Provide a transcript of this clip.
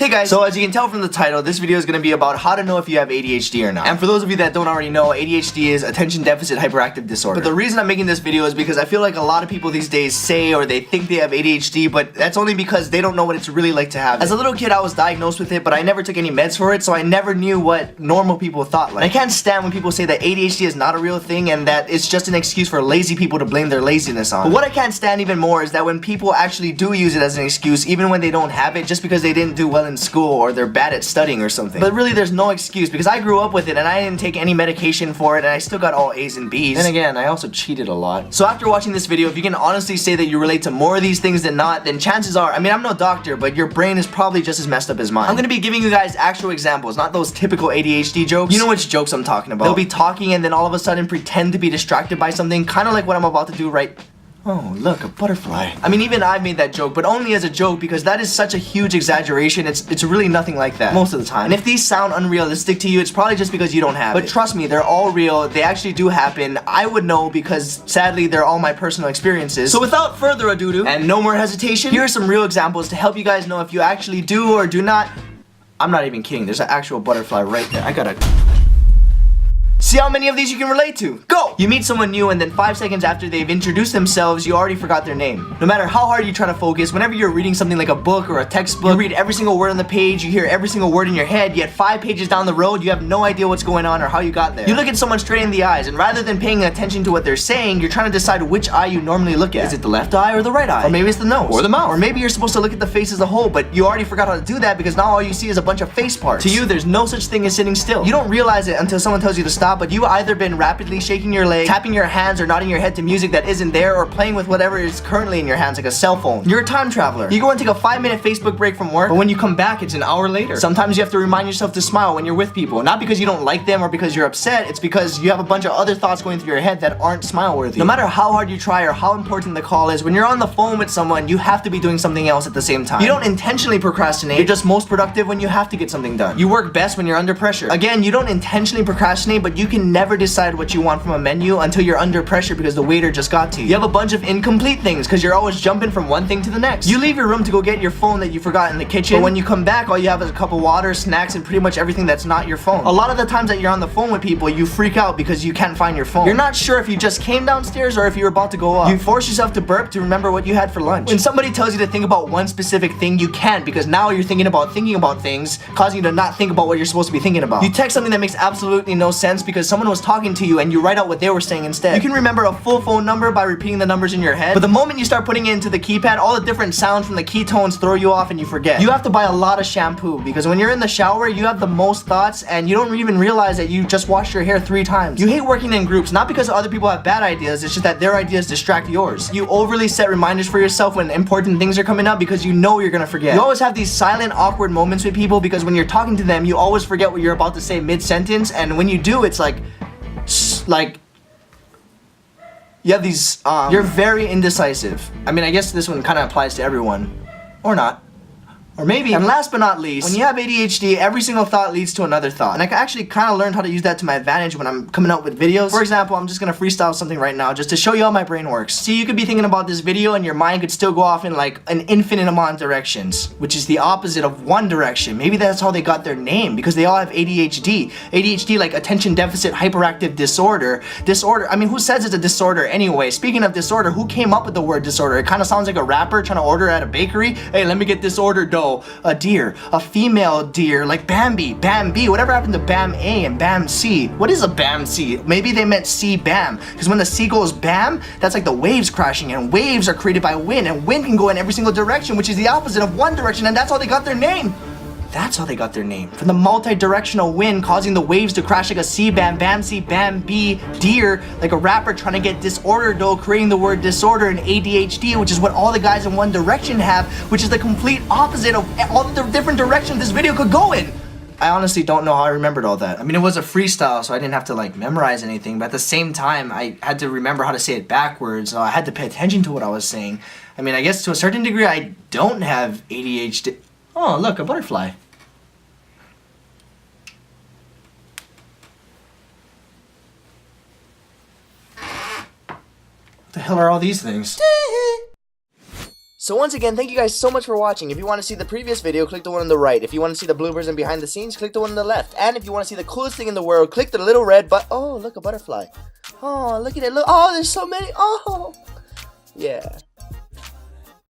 Hey guys, so as you can tell from the title, this video is going to be about how to know if you have ADHD or not. And for those of you that don't already know, ADHD is attention deficit hyperactive disorder. But the reason I'm making this video is because I feel like a lot of people these days say or they think they have ADHD, but that's only because they don't know what it's really like to have it. As a little kid, I was diagnosed with it, but I never took any meds for it, so I never knew what normal people thought like. And I can't stand when people say that ADHD is not a real thing and that it's just an excuse for lazy people to blame their laziness on. But what I can't stand even more is that when people actually do use it as an excuse, even when they don't have it, just because they didn't do well in school or they're bad at studying or something. But really there's no excuse because I grew up with it and I didn't take any medication for it and I still got all A's and B's. And again, I also cheated a lot. So after watching this video, if you can honestly say that you relate to more of these things than not, then chances are, I mean, I'm no doctor, but your brain is probably just as messed up as mine. I'm gonna be giving you guys actual examples, not those typical ADHD jokes. You know which jokes I'm talking about. They'll be talking and then all of a sudden pretend to be distracted by something, kind of like what I'm about to do right. Oh, look, a butterfly. I mean, even I've made that joke, but only as a joke because that is such a huge exaggeration. It's really nothing like that most of the time. And if these sound unrealistic to you, it's probably just because you don't have it. But trust me, they're all real. They actually do happen. I would know because sadly, they're all my personal experiences. So without further ado, and no more hesitation, here are some real examples to help you guys know if you actually do or do not. I'm not even kidding. There's an actual butterfly right there. I gotta... See how many of these you can relate to. Go! You meet someone new and then 5 seconds after they've introduced themselves, you already forgot their name. No matter how hard you try to focus, whenever you're reading something like a book or a textbook, you read every single word on the page, you hear every single word in your head, yet 5 pages down the road, you have no idea what's going on or how you got there. You look at someone straight in the eyes, and rather than paying attention to what they're saying, you're trying to decide which eye you normally look at. Is it the left eye or the right eye? Or maybe it's the nose. Or the mouth. Or maybe you're supposed to look at the face as a whole, but you already forgot how to do that because now all you see is a bunch of face parts. To you, there's no such thing as sitting still. You don't realize it until someone tells you to stop, but you've either been rapidly shaking your leg, tapping your hands, or nodding your head to music that isn't there, or playing with whatever is currently in your hands, like a cell phone. You're a time traveler. You go and take a 5-minute Facebook break from work, but when you come back, it's an hour later. Sometimes you have to remind yourself to smile when you're with people, not because you don't like them or because you're upset, it's because you have a bunch of other thoughts going through your head that aren't smile-worthy. No matter how hard you try or how important the call is, when you're on the phone with someone, you have to be doing something else at the same time. You don't intentionally procrastinate, you're just most productive when you have to get something done. You work best when you're under pressure. Again, you don't intentionally procrastinate, but you can never decide what you want from a menu until you're under pressure because the waiter just got to you. You have a bunch of incomplete things because you're always jumping from one thing to the next. You leave your room to go get your phone that you forgot in the kitchen, but when you come back, all you have is a cup of water, snacks, and pretty much everything that's not your phone. A lot of the times that you're on the phone with people, you freak out because you can't find your phone. You're not sure if you just came downstairs or if you were about to go up. You force yourself to burp to remember what you had for lunch. When somebody tells you to think about one specific thing, you can't because now you're thinking about things, causing you to not think about what you're supposed to be thinking about. You text something that makes absolutely no sense because someone was talking to you and you write out what they were saying instead. You can remember a full phone number by repeating the numbers in your head, but the moment you start putting it into the keypad, all the different sounds from the key tones throw you off and you forget. You have to buy a lot of shampoo because when you're in the shower, you have the most thoughts and you don't even realize that you just washed your hair 3 times. You hate working in groups, not because other people have bad ideas, it's just that their ideas distract yours. You overly set reminders for yourself when important things are coming up because you know you're gonna forget. You always have these silent, awkward moments with people because when you're talking to them, you always forget what you're about to say mid-sentence, and when you do, it's like you have these, you're very indecisive. I mean, I guess this one kind of applies to everyone. Or not. Or maybe. And last but not least, when you have ADHD, every single thought leads to another thought. And I actually kind of learned how to use that to my advantage when I'm coming out with videos. For example, I'm just gonna freestyle something right now just to show you how my brain works. See, you could be thinking about this video and your mind could still go off in like an infinite amount of directions, which is the opposite of one direction. Maybe that's how they got their name, because they all have ADHD. ADHD, like attention deficit hyperactive disorder. I mean, who says it's a disorder anyway? Speaking of disorder, who came up with the word disorder? It kind of sounds like a rapper trying to order at a bakery. Hey, let me get disorder dough. A deer, a female deer, like Bambi, Bam B. Whatever happened to Bam A and Bam C? What is a Bam C? Maybe they meant C Bam, because when the sea goes bam, that's like the waves crashing, and waves are created by wind, and wind can go in every single direction, which is the opposite of one direction, and that's how they got their name. That's how they got their name. From the multi-directional wind causing the waves to crash like a C Bam, Bam C, Bam B, deer, like a rapper trying to get disorder though, creating the word disorder and ADHD, which is what all the guys in one direction have, which is the complete opposite of all the different directions this video could go in. I honestly don't know how I remembered all that. I mean, it was a freestyle, so I didn't have to like memorize anything, but at the same time, I had to remember how to say it backwards, so I had to pay attention to what I was saying. I mean, I guess to a certain degree, I don't have ADHD. Oh, look, a butterfly. What the hell are all these things? So once again, thank you guys so much for watching. If you want to see the previous video, click the one on the right. If you want to see the bloopers and behind the scenes, click the one on the left. And if you want to see the coolest thing in the world, click the little red button. Oh, look, a butterfly. Oh, look at it. Look. Oh, there's so many. Oh, yeah.